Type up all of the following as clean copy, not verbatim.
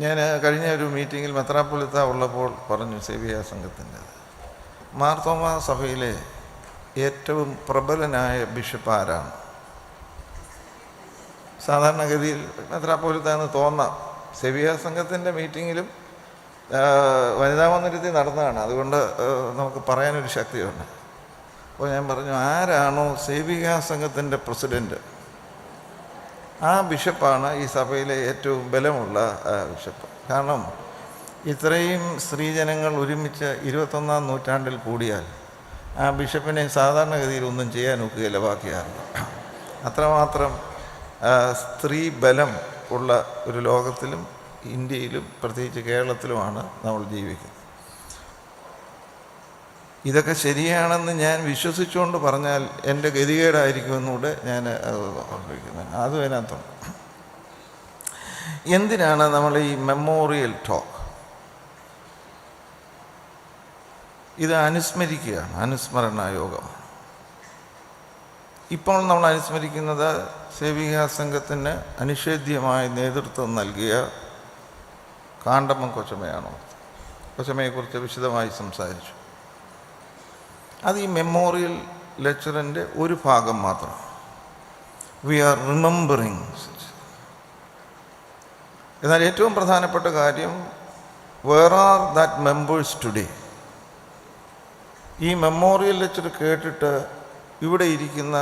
ഞാൻ കഴിഞ്ഞ ഒരു മീറ്റിങ്ങിൽ മെത്രാപ്പൊലീത്ത ഉള്ളപ്പോൾ പറഞ്ഞു സേവിയ സംഘത്തിൻ്റെ മാർത്തോമാ സഭയിലെ ഏറ്റവും പ്രബലനായ ബിഷപ്പ് ആരാണ്? സാധാരണഗതിയിൽ മെത്രാപ്പൊലീത്ത എന്ന് തോന്നാം. സേവിയ സംഘത്തിൻ്റെ മീറ്റിങ്ങിലും വനിതാ മന്ദിരത്തിൽ നടന്നതാണ്, അതുകൊണ്ട് നമുക്ക് പറയാനൊരു ശക്തിയുണ്ട്. അപ്പോൾ ഞാൻ പറഞ്ഞു, ആരാണോ സേവിക സംഘത്തിൻ്റെ പ്രസിഡൻറ്റ്, ആ ബിഷപ്പാണ് ഈ സഭയിലെ ഏറ്റവും ബലമുള്ള ബിഷപ്പ്. കാരണം ഇത്രയും സ്ത്രീജനങ്ങൾ ഒരുമിച്ച് 21-ാം നൂറ്റാണ്ടിൽ കൂടിയാൽ ആ ബിഷപ്പിനെ സാധാരണഗതിയിൽ ഒന്നും ചെയ്യാൻ ഒക്കുകയില്ല ബാക്കിയാറില്ല. അത്രമാത്രം സ്ത്രീ ബലം ഉള്ള ഒരു ലോകത്തിലും ഇന്ത്യയിലും പ്രത്യേകിച്ച് കേരളത്തിലുമാണ് നമ്മൾ ജീവിക്കുന്നത്. ഇതൊക്കെ ശരിയാണെന്ന് ഞാൻ വിശ്വസിച്ചുകൊണ്ട് പറഞ്ഞാൽ എൻ്റെ ഗതികേടായിരിക്കുമെന്നൂടെ ഞാൻ ഓർമ്മിക്കുന്നത്. അതും അതിനകത്തുണ്ട്. എന്തിനാണ് നമ്മൾ ഈ മെമ്മോറിയൽ ടോക്ക്? ഇത് അനുസ്മരിക്കുകയാണ്, അനുസ്മരണ യോഗം. ഇപ്പോൾ നമ്മൾ അനുസ്മരിക്കുന്നത് സേവികാ സംഘത്തിന് അനിഷേധ്യമായ നേതൃത്വം നൽകിയ കാണ്ടമ്മ കൊച്ചമ്മയാണോ? കൊച്ചമ്മയെക്കുറിച്ച് വിശദമായി സംസാരിച്ചു. അത് ഈ മെമ്മോറിയൽ ലെക്ചറിൻ്റെ ഒരു ഭാഗം മാത്രം. We are remembering. എന്നാൽ ഏറ്റവും പ്രധാനപ്പെട്ട കാര്യം, where are that members today? ഈ മെമ്മോറിയൽ ലെക്ചർ കേട്ടിട്ട് ഇവിടെ ഇരിക്കുന്ന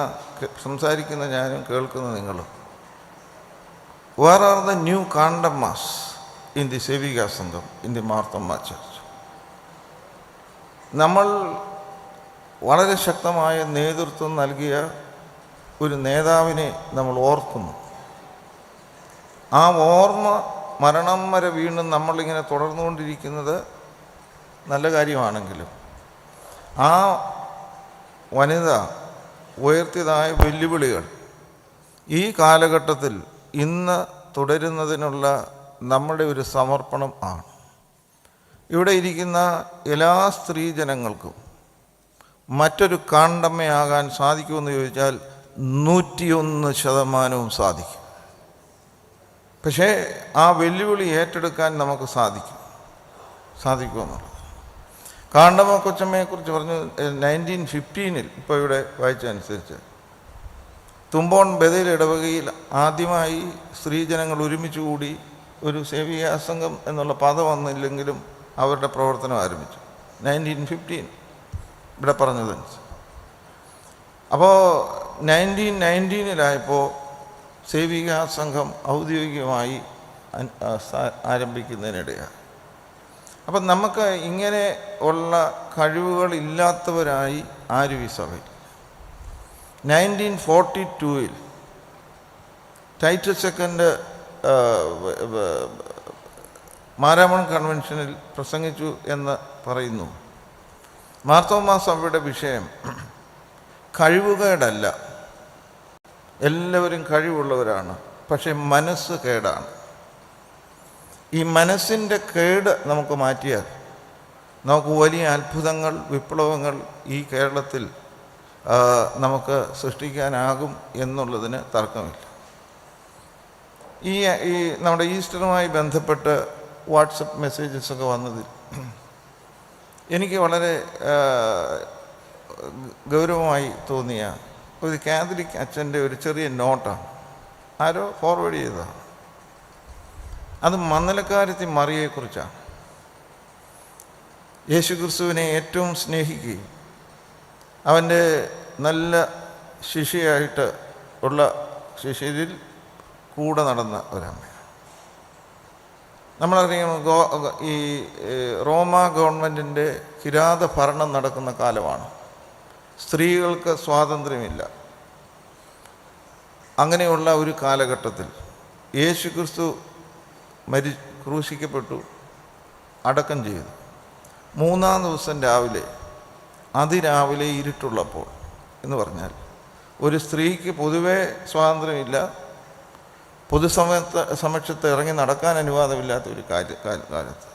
സംസാരിക്കുന്ന ഞാനും കേൾക്കുന്ന നിങ്ങളും, where are the new Kandammas in the Sevika Sangham, in the Marthoma church? നമ്മൾ വളരെ ശക്തമായ നേതൃത്വം നൽകിയ ഒരു നേതാവിനെ നമ്മൾ ഓർക്കുന്നു. ആ ഓർമ്മ മരണം വരെ വീണ്ടും നമ്മളിങ്ങനെ തുടർന്നുകൊണ്ടിരിക്കുന്നത് നല്ല കാര്യമാണെങ്കിലും ആ വനിത ഉയർത്തിയതായ വെല്ലുവിളികൾ ഈ കാലഘട്ടത്തിൽ ഇന്ന് തുടരുന്നതിനുള്ള നമ്മുടെ ഒരു സമർപ്പണം ആണ്. ഇവിടെ ഇരിക്കുന്ന എല്ലാ സ്ത്രീജനങ്ങൾക്കും മറ്റൊരു കാണ്ടമ്മയാകാൻ സാധിക്കുമെന്ന് ചോദിച്ചാൽ 101% സാധിക്കും. പക്ഷേ ആ വെല്ലുവിളി ഏറ്റെടുക്കാൻ നമുക്ക് സാധിക്കുമെന്നുള്ളത്. കാണ്ടമ്മ കൊച്ചമ്മയെക്കുറിച്ച് പറഞ്ഞു 1915 ഇപ്പോൾ ഇവിടെ വായിച്ചതനുസരിച്ച് തുമ്പോൺ ബദൽ ഇടവകയിൽ ആദ്യമായി സ്ത്രീജനങ്ങൾ ഒരുമിച്ച് കൂടി ഒരു സേവികാ സംഘം എന്നുള്ള പദം വന്നില്ലെങ്കിലും അവരുടെ പ്രവർത്തനം ആരംഭിച്ചു 1915 ഇവിടെ പറഞ്ഞതനുസരിച്ച്. അപ്പോൾ 1919 സേവികാ സംഘം ഔദ്യോഗികമായി ആരംഭിക്കുന്നതിനിടെയാണ്. അപ്പം നമുക്ക് ഇങ്ങനെ ഉള്ള കഴിവുകളില്ലാത്തവരായി ആരും ഈ സഭയിൽ. 1942 ടൈറ്റസ് സെക്കൻഡ് മാരാമൺ കൺവെൻഷനിൽ പ്രസംഗിച്ചു എന്ന് പറയുന്നു. മാർത്തോമാ സഭയുടെ വിഷയം കഴിവുകേടല്ല, എല്ലാവരും കഴിവുള്ളവരാണ്, പക്ഷേ മനസ്സ് കേടാണ്. ഈ മനസ്സിൻ്റെ കേട് നമുക്ക് മാറ്റിയാൽ നമുക്ക് വലിയ അത്ഭുതങ്ങൾ, വിപ്ലവങ്ങൾ ഈ കേരളത്തിൽ നമുക്ക് സൃഷ്ടിക്കാനാകും എന്നുള്ളതിന് തർക്കമില്ല. ഈ നമ്മുടെ ഈസ്റ്ററുമായി ബന്ധപ്പെട്ട് വാട്സപ്പ് മെസ്സേജസൊക്കെ വന്നതിൽ എനിക്ക് വളരെ ഗൗരവമായി തോന്നിയ ഒരു കാത്തലിക് അച്ഛൻ്റെ ഒരു ചെറിയ നോട്ടാണ്, ആരോ ഫോർവേഡ് ചെയ്തതാണ്. അത് മന്നലക്കാരത്തി മറിയയെക്കുറിച്ചാണ്. യേശുക്രിസ്തുവിനെ ഏറ്റവും സ്നേഹിക്കുകയും അവൻ്റെ നല്ല ശിഷ്യയായിട്ട് ഉള്ള ശിഷ്യരിൽ കൂടെ നടന്ന ഒരമ്മയാണ്. നമ്മളറിയാം, ഈ റോമ ഗവൺമെൻറ്റിൻ്റെ കിരാത ഭരണം നടക്കുന്ന കാലമാണ്. സ്ത്രീകൾക്ക് സ്വാതന്ത്ര്യമില്ല. അങ്ങനെയുള്ള ഒരു കാലഘട്ടത്തിൽ യേശുക്രിസ്തു ക്രൂശിക്കപ്പെട്ടു, അടക്കം ചെയ്തു. 3-ാം ദിവസം രാവിലെ, അതിരാവിലെ ഇരുട്ടുള്ളപ്പോൾ എന്ന് പറഞ്ഞാൽ ഒരു സ്ത്രീക്ക് പൊതുവേ സ്വാതന്ത്ര്യമില്ല, സമക്ഷത്ത് ഇറങ്ങി നടക്കാൻ അനുവാദമില്ലാത്ത ഒരു കാലത്ത്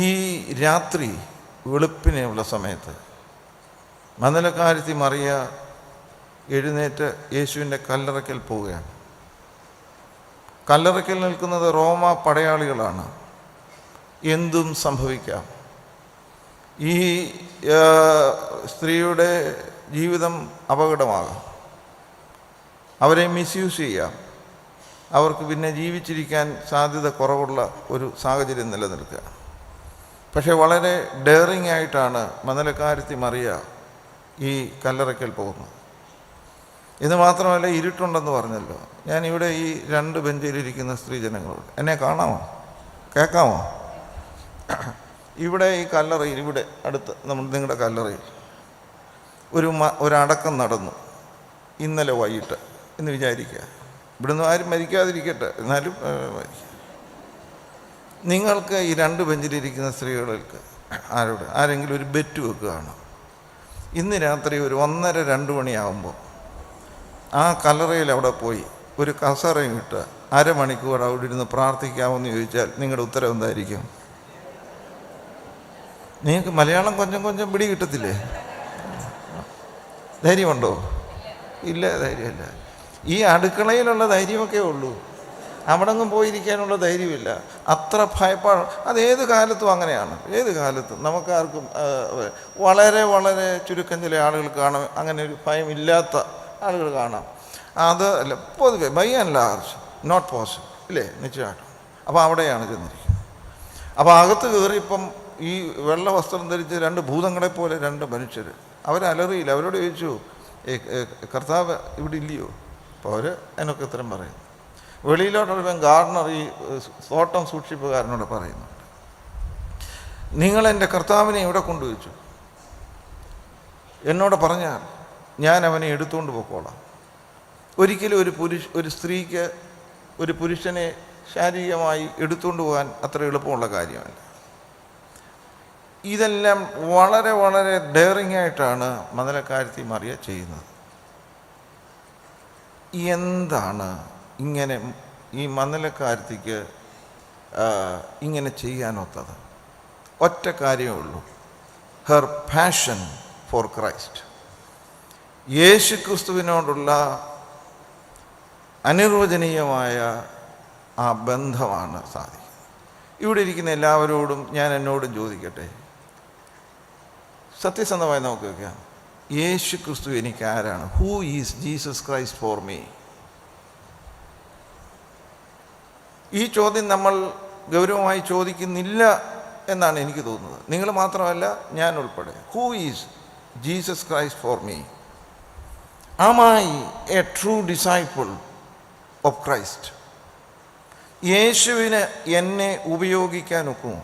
ഈ രാത്രി വെളുപ്പിനെയുള്ള സമയത്ത് മന്നലക്കാരത്തി മറിയ എഴുന്നേറ്റ് യേശുവിൻ്റെ കല്ലറയ്ക്കൽ പോവുകയാണ്. കല്ലറയ്ക്കൽ നിൽക്കുന്നത് റോമ പടയാളികളാണ്. എന്തും സംഭവിക്കാം. ഈ സ്ത്രീയുടെ ജീവിതം അപകടമാകാം. അവരെ മിസ്യൂസ് ചെയ്യാം. അവർക്ക് പിന്നെ ജീവിച്ചിരിക്കാൻ സാധ്യത കുറവുള്ള ഒരു സാഹചര്യം നിലനിൽക്കുക. പക്ഷേ വളരെ ഡെയറിങ് ആയിട്ടാണ് മണലക്കാരത്തി മറിയ ഈ കല്ലറയ്ക്കൽ പോകുന്നത്. ഇത് മാത്രമല്ല, ഇരുട്ടുണ്ടെന്ന് പറഞ്ഞല്ലോ. ഞാനിവിടെ ഈ 2 ബെഞ്ചിലിരിക്കുന്ന സ്ത്രീജനങ്ങളോട് എന്നെ കാണാമോ, കേൾക്കാമോ? ഇവിടെ ഈ കല്ലറയിൽ, ഇവിടെ അടുത്ത് നിങ്ങളുടെ കല്ലറയിൽ ഒരടക്കം നടന്നു ഇന്നലെ വൈകിട്ട് എന്ന് വിചാരിക്കുക. ഇവിടുന്ന് ആരും മരിക്കാതിരിക്കട്ടെ, എന്നാലും നിങ്ങൾക്ക് ഈ 2 ബെഞ്ചിലിരിക്കുന്ന സ്ത്രീകൾക്ക് ആരെങ്കിലും ഒരു ബെറ്റ് വെക്കുകയാണ്. ഇന്ന് രാത്രി ഒരു 1:30-2 മണിയാകുമ്പോൾ ആ കല്ലറയിൽ അവിടെ പോയി ഒരു കസറയും ഇട്ട് അരമണിക്കൂർ അവിടെ ഇരുന്ന് പ്രാർത്ഥിക്കാമെന്ന് ചോദിച്ചാൽ നിങ്ങളുടെ ഉത്തരം എന്തായിരിക്കും? നിങ്ങൾക്ക് മലയാളം കൊഞ്ചം പിടി കിട്ടത്തില്ലേ? ധൈര്യമുണ്ടോ? ഇല്ല, ധൈര്യമില്ല. ഈ അടുക്കളയിലുള്ള ധൈര്യമൊക്കെ ഉള്ളൂ, അവിടെ ഒന്നും പോയിരിക്കാനുള്ള ധൈര്യമില്ല. അത്ര ഭയപ്പാട്. അത് ഏത് കാലത്തും അങ്ങനെയാണ്. ഏത് കാലത്തും നമുക്കാർക്കും വളരെ വളരെ ചുരുക്കം ചില ആളുകൾ കാണാം, അങ്ങനെ ഒരു ഭയമില്ലാത്ത ആളുകൾ കാണാം. അത് അല്ല, പൊതുവെ by and large not possible ഇല്ലേ, നിശ്ചയമായിട്ടും. അപ്പോൾ അവിടെയാണ് ചെന്നിരിക്കുന്നത്. അപ്പോൾ അകത്ത് കയറിയപ്പം ഈ വെള്ള വസ്ത്രം ധരിച്ച് 2 ഭൂതങ്ങളെ പോലെ 2 മനുഷ്യർ. അവരലറിയില്ല. അവരോട് ചോദിച്ചു, കർത്താവ് ഇവിടെ ഇല്ലയോ? അപ്പോൾ അവർ അതിനൊക്കെ ഉത്തരം പറയുന്നു. വെളിയിലോട്ടൊരുവൻ ഗാർഡനർ, ഈ തോട്ടം സൂക്ഷിപ്പുകാരനോട് പറയുന്നുണ്ട്, നിങ്ങളെൻ്റെ കർത്താവിനെ ഇവിടെ കൊണ്ടുവച്ചു, എന്നോട് പറഞ്ഞാൽ ഞാൻ അവനെ എടുത്തുകൊണ്ട് പോയിക്കോളാം. ഒരിക്കലും ഒരു സ്ത്രീക്ക് ഒരു പുരുഷനെ ശാരീരികമായി എടുത്തുകൊണ്ട് പോകാൻ അത്ര എളുപ്പമുള്ള കാര്യമല്ല. ഇതെല്ലാം വളരെ വളരെ ഡെയറിങ് ആയിട്ടാണ് മണലക്കാരത്തി മറിയ ചെയ്യുന്നത്. എന്താണ് ഇങ്ങനെ ഈ മണലക്കാരത്തിക്ക് ഇങ്ങനെ ചെയ്യാനൊത്തത്? ഒറ്റ കാര്യമേ ഉള്ളൂ, ഹെർ പാഷൻ ഫോർ ക്രൈസ്റ്റ്. യേശു ക്രിസ്തുവിനോടുള്ള അനിർവചനീയമായ ആ ബന്ധമാണ് സാധിക്കുന്നത്. ഇവിടെ ഇരിക്കുന്ന എല്ലാവരോടും എന്നോടും ചോദിക്കട്ടെ, സത്യസന്ധമായി നമുക്ക് വയ്ക്കാം, യേശു ക്രിസ്തു എനിക്ക് ആരാണ്? Who is Jesus Christ for me? ഈ ചോദ്യം നമ്മൾ ഗൗരവമായി ചോദിക്കുന്നില്ല എന്നാണ് എനിക്ക് തോന്നുന്നത്. നിങ്ങൾ മാത്രമല്ല, ഞാൻ ഉൾപ്പെടെ. Who is Jesus Christ for me? Am I a true disciple of Christ? യേശുവിന് എന്നെ ഉപയോഗിക്കാൻ ഒക്കുമോ?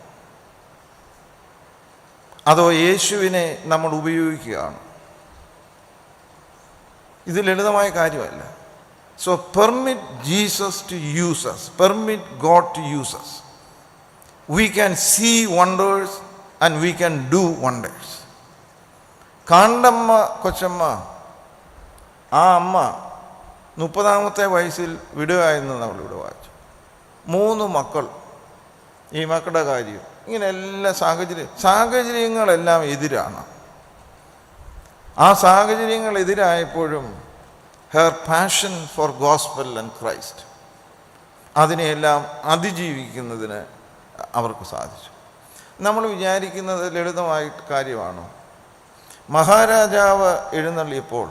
അതോ യേശുവിനെ നമ്മൾ ഉപയോഗിക്കുകയാണ്? ഇത് ലളിതമായ കാര്യമല്ല. So permit Jesus to use us. Permit God to use us. We can see wonders and we can do wonders. കാണ്ടമ്മ കൊച്ചമ്മ, ആ അമ്മ 30ാമത്തെ വയസ്സിൽ വിടുകയെന്ന് നമ്മളിവിടെ വായിച്ചു. 3 മക്കൾ. ഈ മക്കളുടെ കാര്യം ഇങ്ങനെ എല്ലാ സാഹചര്യങ്ങളെല്ലാം എതിരാണ്. ആ സാഹചര്യങ്ങൾ എതിരായപ്പോഴും her passion for gospel and Christ, അതിനെയെല്ലാം അതിജീവിക്കുന്നതിന് അവർക്ക് സാധിച്ചു. നമ്മൾ വിചാരിക്കുന്നത് ലളിതമായ കാര്യമാണോ? മഹാരാജാവ് എഴുന്നള്ളിയപ്പോൾ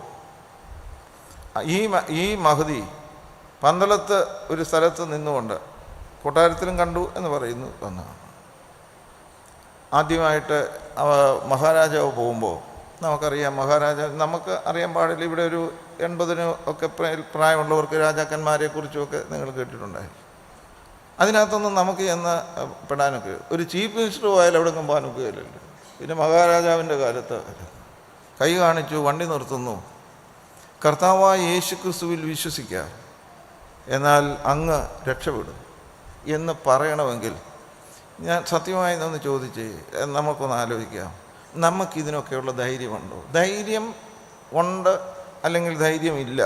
ഈ മഹദി പന്തളത്ത് ഒരു സ്ഥലത്ത് നിന്നുകൊണ്ട്, കൊട്ടാരത്തിലും കണ്ടു എന്ന് പറയുന്നു എന്നാണ്. ആദ്യമായിട്ട് മഹാരാജാവ് പോകുമ്പോൾ നമുക്കറിയാം, നമുക്ക് അറിയാൻ പാടില്ല, ഇവിടെ ഒരു 80 ഒക്കെ പ്രായമുള്ളവർക്ക് രാജാക്കന്മാരെ കുറിച്ചുമൊക്കെ നിങ്ങൾ കേട്ടിട്ടുണ്ടായി. അതിനകത്തൊന്നും നമുക്ക് പെടാനൊക്കെ, ഒരു ചീഫ് മിനിസ്റ്റർ പോയാൽ എവിടെയെങ്കിലും പോകാനൊക്കെയല്ലോ. പിന്നെ മഹാരാജാവിൻ്റെ കാലത്ത് കൈ കാണിച്ചു, വണ്ടി നിർത്തുന്നു, കർത്താവായ യേശു ക്രിസ്തുവിൽ വിശ്വസിക്കുക, എന്നാൽ അങ്ങ് രക്ഷപ്പെടും എന്ന് പറയണമെങ്കിൽ, ഞാൻ സത്യമായി ഒന്ന് ചോദിച്ച് നമുക്കൊന്ന് ആലോചിക്കാം, നമുക്കിതിനൊക്കെയുള്ള ധൈര്യമുണ്ടോ? ധൈര്യം ഉണ്ട് അല്ലെങ്കിൽ ധൈര്യമില്ല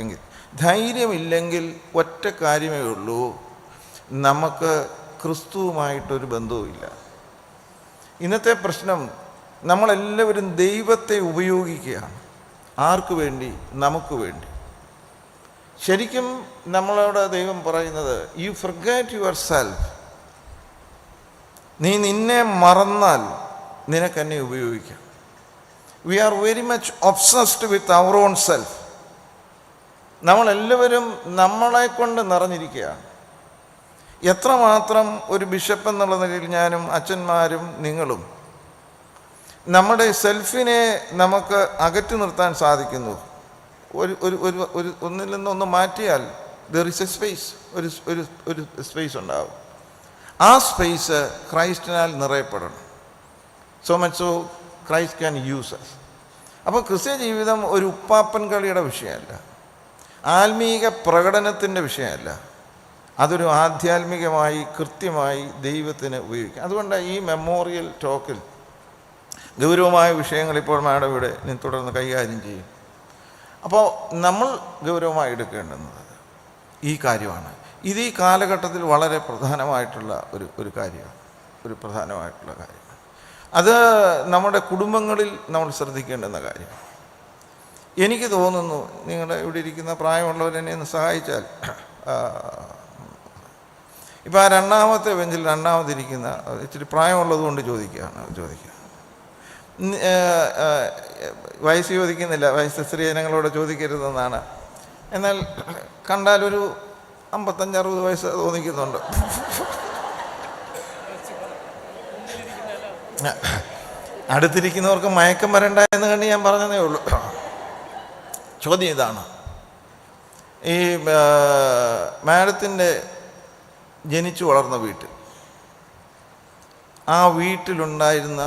എങ്കിൽ, ധൈര്യമില്ലെങ്കിൽ ഒറ്റ കാര്യമേ ഉള്ളൂ, നമുക്ക് ക്രിസ്തുവുമായിട്ടൊരു ബന്ധവുമില്ല. ഇന്നത്തെ പ്രശ്നം, നമ്മളെല്ലാവരും ദൈവത്തെ ഉപയോഗിക്കുകയാണ്. ആർക്ക് വേണ്ടി? നമുക്ക് വേണ്ടി. ശരിക്കും നമ്മളോട് ദൈവം പറയുന്നത്, യു ഫർഗെറ്റ് യുവർ സെൽഫ്. നീ നിന്നെ മറന്നാൽ നിനക്കെന്നെ ഉപയോഗിക്കാം. We are very much obsessed with our own self. നമ്മളെല്ലാവരും നമ്മളെ കൊണ്ട് നിറഞ്ഞിരിക്കുകയാണ്. എത്രമാത്രം ഒരു ബിഷപ്പ് എന്നുള്ള നിലയിൽ ഞാനും അച്ഛന്മാരും നിങ്ങളും നമ്മുടെ സെൽഫിനെ നമുക്ക് അകറ്റി നിർത്താൻ സാധിക്കുന്നു. ഒരു ഒന്നിൽ നിന്നൊന്ന് മാറ്റിയാൽ ദർ ഇസ് എ സ്പേസ്, ഒരു സ്പേസ് ഉണ്ടാവും. ആ സ്പേസ് ക്രൈസ്റ്റിനാൽ നിറയപ്പെടണം. So much so Christ can use us. അപ്പോൾ ക്രിസ്ത്യ ജീവിതം ഒരു ഉപ്പാപ്പൻ കളിയുടെ വിഷയമല്ല, ആത്മീക പ്രകടനത്തിൻ്റെ വിഷയമല്ല. അതൊരു ആധ്യാത്മികമായി കൃത്യമായി ദൈവത്തിന് ഉപയോഗിക്കാം. അതുകൊണ്ട് ഈ മെമ്മോറിയൽ ടോക്കിൽ ഗൗരവമായ വിഷയങ്ങൾ ഇപ്പോൾ മാഡം ഇവിടെ തുടർന്ന് കൈകാര്യം ചെയ്യും. അപ്പോൾ നമ്മൾ ഗൗരവമായി എടുക്കേണ്ടുന്നത് ഈ കാര്യമാണ്. ഇത് ഈ കാലഘട്ടത്തിൽ വളരെ പ്രധാനമായിട്ടുള്ള ഒരു കാര്യമാണ്, ഒരു പ്രധാനമായിട്ടുള്ള കാര്യമാണ്. അത് നമ്മുടെ കുടുംബങ്ങളിൽ നമ്മൾ ശ്രദ്ധിക്കേണ്ടുന്ന കാര്യമാണ്. എനിക്ക് തോന്നുന്നു, നിങ്ങളുടെ ഇവിടെ ഇരിക്കുന്ന പ്രായമുള്ളവരെന്നെ ഒന്ന് സഹായിച്ചാൽ, ഇപ്പോൾ ആ രണ്ടാമത്തെ ബെഞ്ചിൽ രണ്ടാമതിരിക്കുന്ന ഇച്ചിരി പ്രായമുള്ളത് കൊണ്ട് ചോദിക്കുക. വയസ്സ് ചോദിക്കുന്നില്ല, വയസ്സ് സ്ത്രീജനങ്ങളോട് ചോദിക്കരുതെന്നാണ്. എന്നാൽ കണ്ടാലൊരു 55-60 വയസ്സ് തോന്നിക്കുന്നുണ്ട്. അടുത്തിരിക്കുന്നവർക്ക് മയക്കം വരണ്ട എന്ന് കണ്ട് ഞാൻ പറഞ്ഞതേ ഉള്ളൂ. ചോദ്യം ഇതാണ്, ഈ മാഡത്തിൻ്റെ ജനിച്ചു വളർന്ന വീട്ടിൽ, ആ വീട്ടിലുണ്ടായിരുന്ന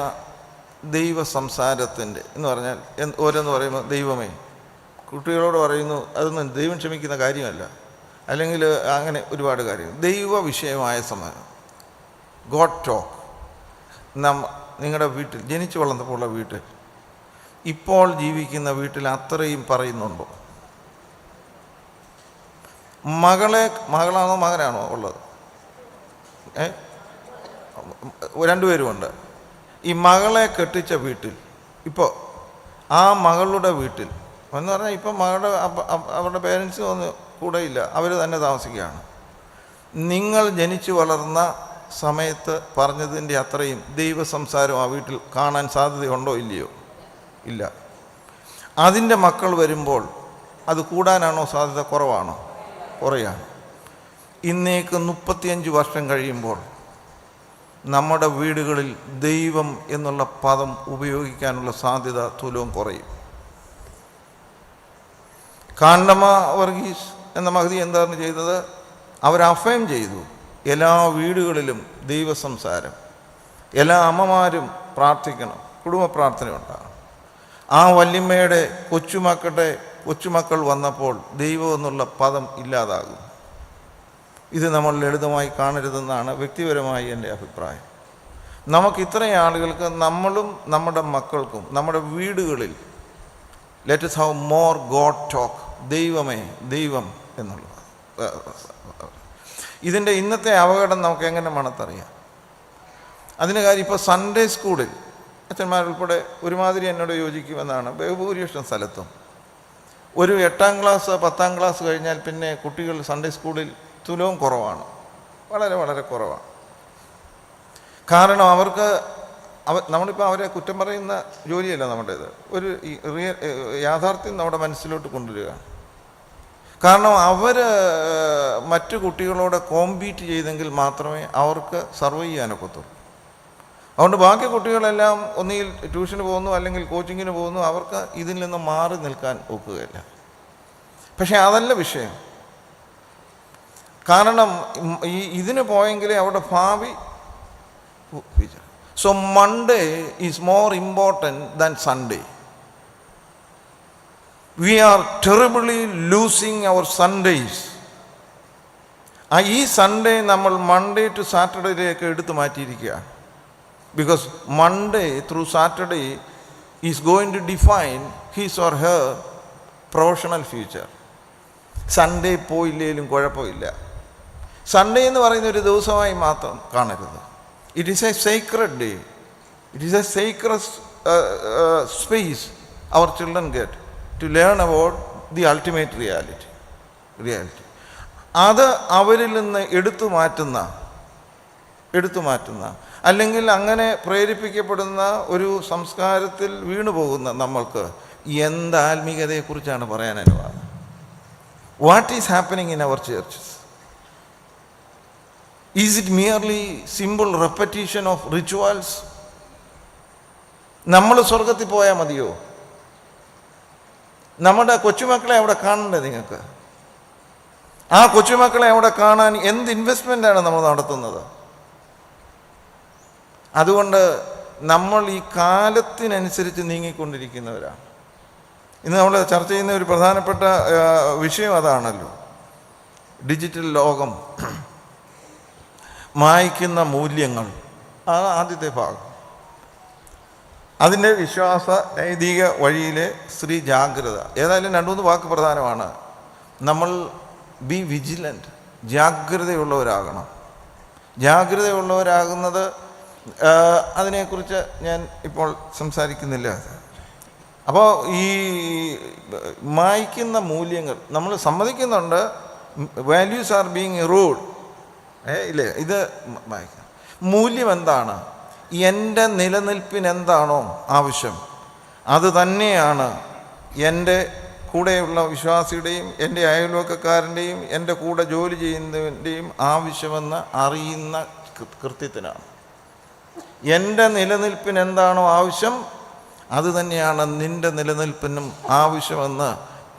ദൈവ സംസാരത്തിൻ്റെ എന്ന് പറഞ്ഞാൽ ഓരോന്ന് പറയുമ്പോൾ, ദൈവമേ, കുട്ടികളോട് പറയുന്നു, അതൊന്നും ദൈവം ക്ഷമിക്കുന്ന കാര്യമല്ല, അല്ലെങ്കിൽ അങ്ങനെ ഒരുപാട് കാര്യങ്ങൾ, ദൈവ വിഷയമായ സമയം, ഗോഡ് ടോക്ക്. നിങ്ങളുടെ വീട്ടിൽ ജനിച്ചു വളർന്നപ്പോഴുള്ള വീട്ടിൽ, ഇപ്പോൾ ജീവിക്കുന്ന അത്രയും പറയുന്നുണ്ടോ? മകളാണോ മകനാണോ ഉള്ളത്? രണ്ടുപേരുമുണ്ട്. ഈ മകളെ കെട്ടിച്ച വീട്ടിൽ, ഇപ്പോൾ ആ മകളുടെ വീട്ടിൽ എന്ന് പറഞ്ഞാൽ, ഇപ്പം അവരുടെ പേരൻസ് ഒന്നും കൂടെയില്ല, അവർ തന്നെ താമസിക്കുകയാണ്. നിങ്ങൾ ജനിച്ചു വളർന്ന സമയത്ത് പറഞ്ഞതിൻ്റെ അത്രയും ദൈവ സംസാരം ആ വീട്ടിൽ കാണാൻ സാധ്യതയുണ്ടോ ഇല്ലയോ? ഇല്ല. അതിൻ്റെ മക്കൾ വരുമ്പോൾ അത് കൂടാനാണോ സാധ്യത? കുറവാണോ? കുറയാണ്. ഇന്നേക്ക് 35 വർഷം കഴിയുമ്പോൾ നമ്മുടെ വീടുകളിൽ ദൈവം എന്നുള്ള പദം ഉപയോഗിക്കാനുള്ള സാധ്യത തുലവും കുറയും. കാണ്ടമ വർഗീസ് എന്ന മഹതി എന്താണ് ചെയ്തത്? അവർ അഫയം ചെയ്തു, എല്ലാ വീടുകളിലും ദൈവ സംസാരം, എല്ലാ അമ്മമാരും പ്രാർത്ഥിക്കണം, കുടുംബ പ്രാർത്ഥന ഉണ്ടാകണം. ആ വല്യമ്മയുടെ കൊച്ചുമക്കൾ വന്നപ്പോൾ ദൈവം എന്നുള്ള പദം ഇല്ലാതാകും. ഇത് നമ്മൾ ലളിതമായി കാണരുതെന്നാണ് വ്യക്തിപരമായി എൻ്റെ അഭിപ്രായം. നമുക്ക് ഇത്രയും ആളുകൾക്ക്, നമ്മളും നമ്മുടെ മക്കൾക്കും നമ്മുടെ വീടുകളിൽ let us have more God talk, ദൈവമേ, ദൈവം എന്നുള്ളത്. ഇതിൻ്റെ ഇന്നത്തെ അപകടം നമുക്ക് എങ്ങനെ മണത്തറിയാം? അതിന് കാര്യം, ഇപ്പോൾ സൺഡേ സ്കൂളിൽ അച്ഛന്മാരുൾപ്പെടെ ഒരുമാതിരി എന്നോട് യോജിക്കുമെന്നാണ് ബഹുഭൂരിപക്ഷം സ്ഥലത്തും. ഒരു 8ാം ക്ലാസ് 10ാം ക്ലാസ് കഴിഞ്ഞാൽ പിന്നെ കുട്ടികൾ സൺഡേ സ്കൂളിൽ തുലവും കുറവാണ്, വളരെ വളരെ കുറവാണ്. കാരണം നമ്മളിപ്പോൾ അവരെ കുറ്റം പറയുന്ന ജോലിയല്ല നമ്മുടേത്, ഒരു യാഥാർത്ഥ്യം നമ്മുടെ മനസ്സിലോട്ട് കൊണ്ടുവരികയാണ്. കാരണം അവർ മറ്റു കുട്ടികളോട് കോമ്പീറ്റ് ചെയ്തെങ്കിൽ മാത്രമേ അവർക്ക് സർവൈവ് ചെയ്യാനൊക്കത്തുള്ളൂ. അതുകൊണ്ട് ബാക്കി കുട്ടികളെല്ലാം ഒന്നുകിൽ ട്യൂഷന് പോകുന്നു, അല്ലെങ്കിൽ കോച്ചിങ്ങിന് പോകുന്നു, അവർക്ക് ഇതിൽ നിന്ന് മാറി നിൽക്കാൻ ഒക്കുകയില്ല. പക്ഷേ അതല്ല വിഷയം. കാരണം ഇതിന് പോയെങ്കിലേ അവിടെ ഭാവി. So Monday is more important than Sunday. We are terribly losing our Sundays. ഈ സൺഡേ നമ്മൾ മൺഡേ ടു സാറ്റർഡേയിലേക്ക് എടുത്തു മാറ്റിയിരിക്കുകയാണ്. Because Monday through Saturday is going to define his or her professional future. Sunday പോയില്ലേലും കുഴപ്പമില്ല. സൺഡേ എന്ന് പറയുന്ന ഒരു ദിവസമായി മാത്രം കാണരുത്. It is a sacred day. It is a sacred space our children get to learn about the ultimate reality. Reality. അത് അവരിൽ നിന്ന് എടുത്തു മാറ്റുന്ന അല്ലെങ്കിൽ അങ്ങനെ പ്രേരിപ്പിക്കപ്പെടുന്ന ഒരു സംസ്കാരത്തിൽ വീണുപോകുന്ന നമ്മൾക്ക് എന്ത് ആത്മീയതയെക്കുറിച്ചാണ് പറയാൻ അനുവാദം? What is happening in our churches? Is it merely simple repetition of rituals? നമ്മൾ സ്വർഗത്തിൽ പോയാൽ മതിയോ? നമ്മുടെ കൊച്ചുമക്കളെ അവിടെ കാണണ്ടേ നിങ്ങൾക്ക്? ആ കൊച്ചുമക്കളെ അവിടെ കാണാൻ എന്ത് ഇൻവെസ്റ്റ്മെൻ്റാണ് നമ്മൾ നടത്തുന്നത്? അതുകൊണ്ട് നമ്മൾ ഈ കാലത്തിനനുസരിച്ച് നീങ്ങിക്കൊണ്ടിരിക്കുന്നവരാണ്. ഇന്ന് നമ്മൾ ചർച്ച ചെയ്യുന്ന ഒരു പ്രധാനപ്പെട്ട വിഷയം അതാണല്ലോ. ഡിജിറ്റൽ ലോകം, മായ്ക്കുന്ന മൂല്യങ്ങൾ, ആ ആദ്യത്തെ ഭാഗം. അതിൻ്റെ വിശ്വാസ നൈതിക വഴിയിലെ ജാഗ്രത. ഏതായാലും 2-3 വാക്ക് പ്രധാനമാണ്. നമ്മൾ ബി വിജിലൻ്റ്, ജാഗ്രതയുള്ളവരാകുന്നത് അതിനെക്കുറിച്ച് ഞാൻ ഇപ്പോൾ സംസാരിക്കുന്നില്ല. അപ്പോൾ ഈ മായ്ക്കുന്ന മൂല്യങ്ങൾ നമ്മൾ സമ്മതിക്കുന്നുണ്ട്. Values are being erode. ഇല്ലേ? ഇത് മായ്ക്കുക. മൂല്യം എന്താണ്? എൻ്റെ നിലനിൽപ്പിനെന്താണോ ആവശ്യം, അത് തന്നെയാണ് എൻ്റെ കൂടെയുള്ള വിശ്വാസിയുടെയും എൻ്റെ അയൽവക്കക്കാരൻ്റെയും എൻ്റെ കൂടെ ജോലി ചെയ്യുന്നതിൻ്റെയും ആവശ്യമെന്ന് അറിയുന്ന കൃത്യത്തിനാണ്. എൻ്റെ നിലനിൽപ്പിനെന്താണോ ആവശ്യം, അത് തന്നെയാണ് നിൻ്റെ നിലനിൽപ്പിനും ആവശ്യമെന്ന്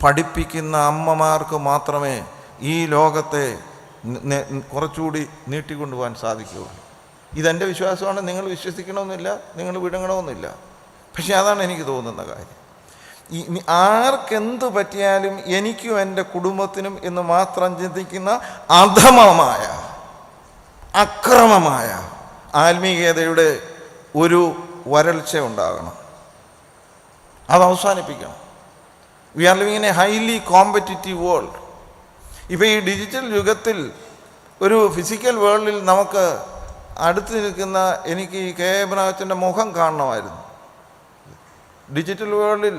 പഠിപ്പിക്കുന്ന അമ്മമാർക്ക് മാത്രമേ ഈ ലോകത്തെ കുറച്ചുകൂടി നീട്ടിക്കൊണ്ടുപോകാൻ സാധിക്കുകയുള്ളൂ. ഇതെൻ്റെ വിശ്വാസമാണ്. നിങ്ങൾ വിശ്വസിക്കണമെന്നില്ല, നിങ്ങൾ വിടങ്ങണമെന്നില്ല. പക്ഷെ അതാണ് എനിക്ക് തോന്നുന്ന കാര്യം. ആർക്കെന്ത് പറ്റിയാലും എനിക്കും എൻ്റെ കുടുംബത്തിനും എന്ന് മാത്രം ചിന്തിക്കുന്ന അധമമായ, അക്രമമായ ആത്മീയതയുടെ ഒരു വരൾച്ച ഉണ്ടാകണം. അത് അവസാനിപ്പിക്കണം. We are living in a highly competitive world. ഇപ്പോൾ ഈ ഡിജിറ്റൽ യുഗത്തിൽ ഒരു ഫിസിക്കൽ വേൾഡിൽ നമുക്ക് അടുത്ത് നിൽക്കുന്ന എനിക്ക് ഈ കെ എബ്രഹാച്ചൻ്റെ മുഖം കാണണമായിരുന്നു. ഡിജിറ്റൽ വേൾഡിൽ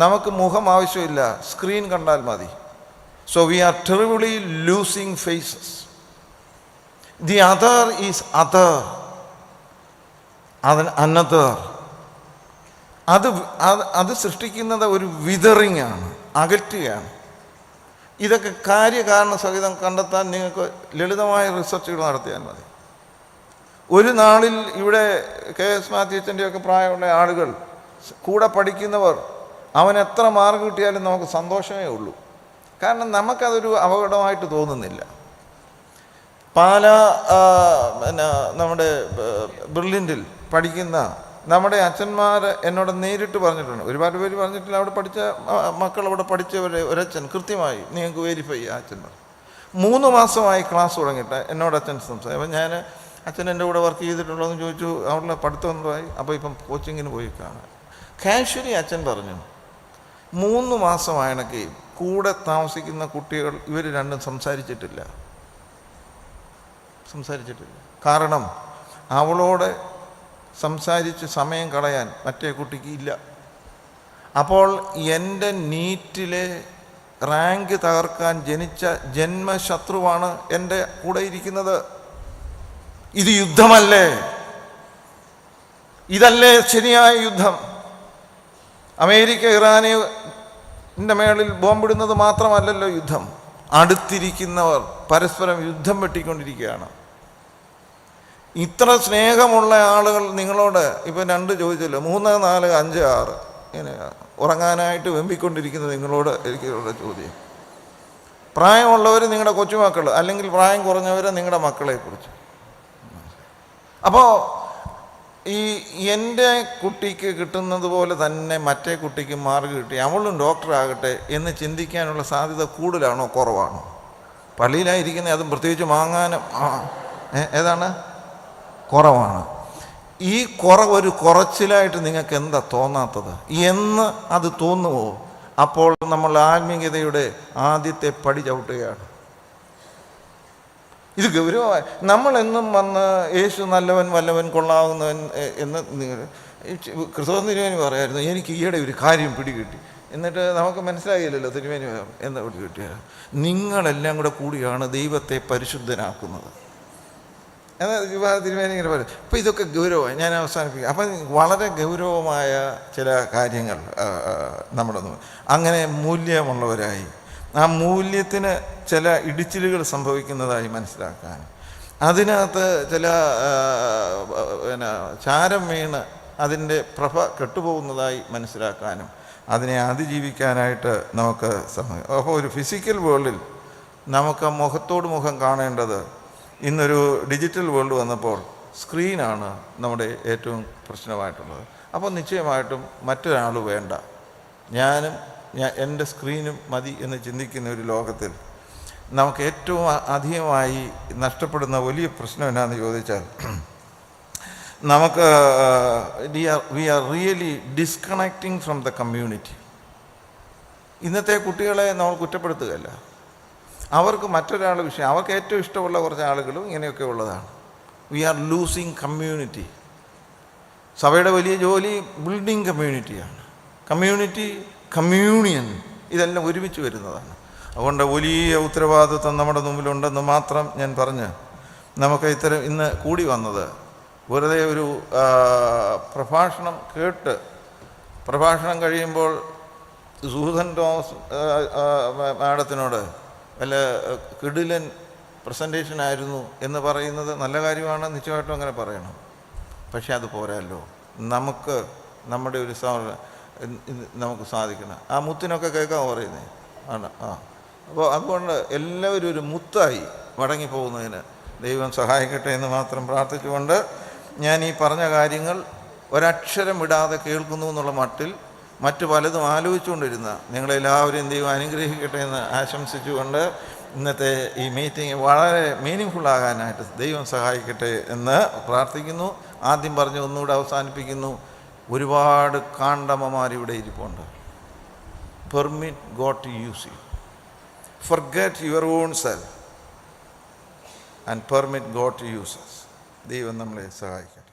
നമുക്ക് മുഖം ആവശ്യമില്ല, സ്ക്രീൻ കണ്ടാൽ മതി. So we are terribly losing faces. The other is other, another. അത് സൃഷ്ടിക്കുന്നത് ഒരു വിതറിങ് ആണ്, അകറ്റുകയാണ്. ഇതൊക്കെ കാര്യകാരണ സഹിതം കണ്ടെത്താൻ നിങ്ങൾക്ക് ലളിതമായ റിസർച്ചുകൾ നടത്തിയാൽ മതി. ഒരു നാളിൽ ഇവിടെ KS മാത്യുവിൻ്റെയൊക്കെ പ്രായമുള്ള ആളുകൾ, കൂടെ പഠിക്കുന്നവർ, അവൻ എത്ര മാർക്ക് കിട്ടിയാലും നമുക്ക് സന്തോഷമേ ഉള്ളൂ. കാരണം നമുക്കതൊരു അപകടമായിട്ട് തോന്നുന്നില്ല. നമ്മുടെ ബ്രില്യൻറ്റിൽ പഠിക്കുന്ന നമ്മുടെ അച്ഛന്മാർ എന്നോട് നേരിട്ട് പറഞ്ഞിട്ടുണ്ട്. ഒരുപാട് പേര് പറഞ്ഞിട്ടില്ല. അവിടെ പഠിച്ച മക്കൾ, അവിടെ പഠിച്ചവരെ ഒരച്ഛൻ കൃത്യമായി നിങ്ങൾക്ക് വെരിഫൈ ചെയ്യുക. അച്ഛന്മാർ 3 മാസമായി ക്ലാസ് തുടങ്ങിയിട്ട് എന്നോട് അച്ഛൻ സംസാരിക്കും. അപ്പം ഞാൻ അച്ഛൻ എൻ്റെ കൂടെ വർക്ക് ചെയ്തിട്ടുള്ളൂ എന്ന് ചോദിച്ചു. അവരുടെ പഠിത്തം എന്തായി? അപ്പോൾ ഇപ്പം കോച്ചിങ്ങിന് പോയി കാണാൻ. കാഷ്വലി അച്ഛൻ പറഞ്ഞു, 3 മാസമായണക്ക് കൂടെ താമസിക്കുന്ന കുട്ടികൾ ഇവർ രണ്ടും സംസാരിച്ചിട്ടില്ല. കാരണം അവളോട് സംസാരിച്ച് സമയം കളയാൻ മറ്റേ കുട്ടിക്ക് ഇല്ല. അപ്പോൾ എൻ്റെ നീറ്റിലെ റാങ്ക് തകർക്കാൻ ജനിച്ച ജന്മശത്രുവാണ് എൻ്റെ കൂടെ ഇരിക്കുന്നത്. ഇത് യുദ്ധമല്ലേ? ഇതല്ലേ ശരിയായ യുദ്ധം? അമേരിക്ക ഇറാനിൻ്റെ മേളിൽ ബോംബിടുന്നത് മാത്രമല്ലല്ലോ യുദ്ധം. അടുത്തിരിക്കുന്നവർ പരസ്പരം യുദ്ധം വെട്ടിക്കൊണ്ടിരിക്കുകയാണ്. ഇത്ര സ്നേഹമുള്ള ആളുകൾ നിങ്ങളോട് ഇപ്പം 2 ചോദിച്ചല്ലോ, 3, 4, 5, 6 ഇങ്ങനെ ഉറങ്ങാനായിട്ട് വെമ്പിക്കൊണ്ടിരിക്കുന്നത് നിങ്ങളോട് എനിക്കുള്ള ചോദ്യം. പ്രായമുള്ളവർ നിങ്ങളുടെ കൊച്ചുമക്കൾ, അല്ലെങ്കിൽ പ്രായം കുറഞ്ഞവർ നിങ്ങളുടെ മക്കളെക്കുറിച്ച്. അപ്പോൾ എൻ്റെ കുട്ടിക്ക് കിട്ടുന്നത് പോലെ തന്നെ മറ്റേ കുട്ടിക്ക് മാർക്ക് കിട്ടി, അവളും ഡോക്ടറാകട്ടെ എന്ന് ചിന്തിക്കാനുള്ള സാധ്യത കൂടുതലാണോ കുറവാണോ? പള്ളിയിലായിരിക്കുന്നത്, അതും പ്രത്യേകിച്ച് വാങ്ങാനും ഏതാണ് കുറവാണ്. ഈ കുറവൊരു കുറച്ചിലായിട്ട് നിങ്ങൾക്ക് എന്താ തോന്നാത്തത് എന്ന് അത് തോന്നുമോ? അപ്പോൾ നമ്മൾ ആത്മീയതയുടെ ആദ്യത്തെ പടി ചവിട്ടുകയാണ്. ഇത് ഗൗരവമായി നമ്മളെന്നും വന്ന് യേശു നല്ലവൻ വല്ലവൻ കൊള്ളാവുന്നവൻ എന്ന് ക്രിസ്തുവിന് പറയായിരുന്നു. എനിക്ക് ഈയിടെ ഒരു കാര്യം പിടികിട്ടി. എന്നിട്ട് നമുക്ക് മനസ്സിലായില്ലല്ലോ തിരുമേനി എന്താ കിട്ടിയ നിങ്ങളെല്ലാം കൂടെ കൂടിയാണ് ദൈവത്തെ പരിശുദ്ധനാക്കുന്നത്. എന്നാൽ തിരുമേനി ഇങ്ങനെ പറയും. അപ്പോൾ ഇതൊക്കെ ഗൗരവമായി. ഞാൻ അവസാനിപ്പിക്കും. അപ്പം വളരെ ഗൗരവമായ ചില കാര്യങ്ങൾ നമ്മുടെ അങ്ങനെ മൂല്യമുള്ളവരായി ആ മൂല്യത്തിന് ചില ഇടിച്ചിലുകൾ സംഭവിക്കുന്നതായി മനസ്സിലാക്കാൻ, അതിനകത്ത് ചില ചാരം വീണ് അതിൻ്റെ പ്രഭ കെട്ടുപോകുന്നതായി മനസ്സിലാക്കാനും അതിനെ അതിജീവിക്കാനായിട്ട് നമുക്ക് സമയം. അപ്പോൾ ഒരു ഫിസിക്കൽ വേൾഡിൽ നമുക്ക് മുഖത്തോട് മുഖം കാണേണ്ടത് ഇന്നൊരു ഡിജിറ്റൽ വേൾഡ് വന്നപ്പോൾ സ്ക്രീനാണ് നമ്മുടെ ഏറ്റവും പ്രശ്നമായിട്ടുള്ളത്. അപ്പോൾ നിശ്ചയമായിട്ടും മറ്റൊരാൾ വേണ്ട, എൻ്റെ സ്ക്രീനും മതി എന്ന് ചിന്തിക്കുന്ന ഒരു ലോകത്തിൽ നമുക്ക് ഏറ്റവും അധികമായി നഷ്ടപ്പെടുന്ന വലിയ പ്രശ്നം എന്നാന്ന് ചോദിച്ചാൽ, നമുക്ക് we are really disconnecting from the community. ഇന്നത്തെ കുട്ടികളെ നമ്മൾ കുറ്റപ്പെടുത്തുകയല്ല, അവർക്ക് മറ്റൊരാൾ വിഷയം, അവർക്ക് ഏറ്റവും ഇഷ്ടമുള്ള കുറച്ച് ആളുകളും ഇങ്ങനെയൊക്കെ ഉള്ളതാണ്. We are losing community. സഭയുടെ വലിയ ജോലി ബിൽഡിങ് കമ്മ്യൂണിറ്റിയാണ്. കമ്മ്യൂണിയൻ ഇതെല്ലാം ഒരുമിച്ച് വരുന്നതാണ്. അതുകൊണ്ട് വലിയ ഉത്തരവാദിത്വം നമ്മുടെ മുമ്പിലുണ്ടെന്ന് മാത്രം ഞാൻ പറഞ്ഞ് നമുക്ക് ഇന്ന് കൂടി വന്നത് വെറുതെ ഒരു പ്രഭാഷണം കേട്ട്, പ്രഭാഷണം കഴിയുമ്പോൾ സൂസൻ തോമസ് മാഡത്തിനോട് വല്ല കിടിലൻ പ്രസൻറ്റേഷൻ ആയിരുന്നു എന്ന് പറയുന്നത് നല്ല കാര്യമാണ്, നിശ്ചയമായിട്ടും അങ്ങനെ പറയണം. പക്ഷേ അത് പോരാല്ലോ, നമുക്ക് നമ്മുടെ ഒരു നമുക്ക് സാധിക്കണം. ആ മുത്തിനൊക്കെ കേൾക്കാൻ പറയുന്നേ ആണ്. അപ്പോൾ അതുകൊണ്ട് എല്ലാവരും ഒരു മുത്തായി മടങ്ങിപ്പോകുന്നതിന് ദൈവം സഹായിക്കട്ടെ എന്ന് മാത്രം പ്രാർത്ഥിച്ചുകൊണ്ട് ഞാൻ ഈ പറഞ്ഞ കാര്യങ്ങൾ ഒരക്ഷരം വിടാതെ കേൾക്കുന്നു എന്നുള്ള മട്ടിൽ മറ്റു പലതും ആലോചിച്ചുകൊണ്ടിരുന്ന നിങ്ങളെല്ലാവരെയും ദൈവം അനുഗ്രഹിക്കട്ടെ എന്ന് ആശംസിച്ചുകൊണ്ട് ഇന്നത്തെ ഈ മീറ്റിംഗ് വളരെ മീനിങ്ഫുള്ളാകാനായിട്ട് ദൈവം സഹായിക്കട്ടെ എന്ന് പ്രാർത്ഥിക്കുന്നു. ആദ്യം പറഞ്ഞ് ഒന്നുകൂടെ അവസാനിപ്പിക്കുന്നു. ഒരുപാട് കാണ്ടമ്മമാരിവിടെ ഇരിപ്പുണ്ട്. Permit God to use you. Forget your own self and permit God to use us. ദൈവം നമ്മളെ സഹായിക്കട്ടെ.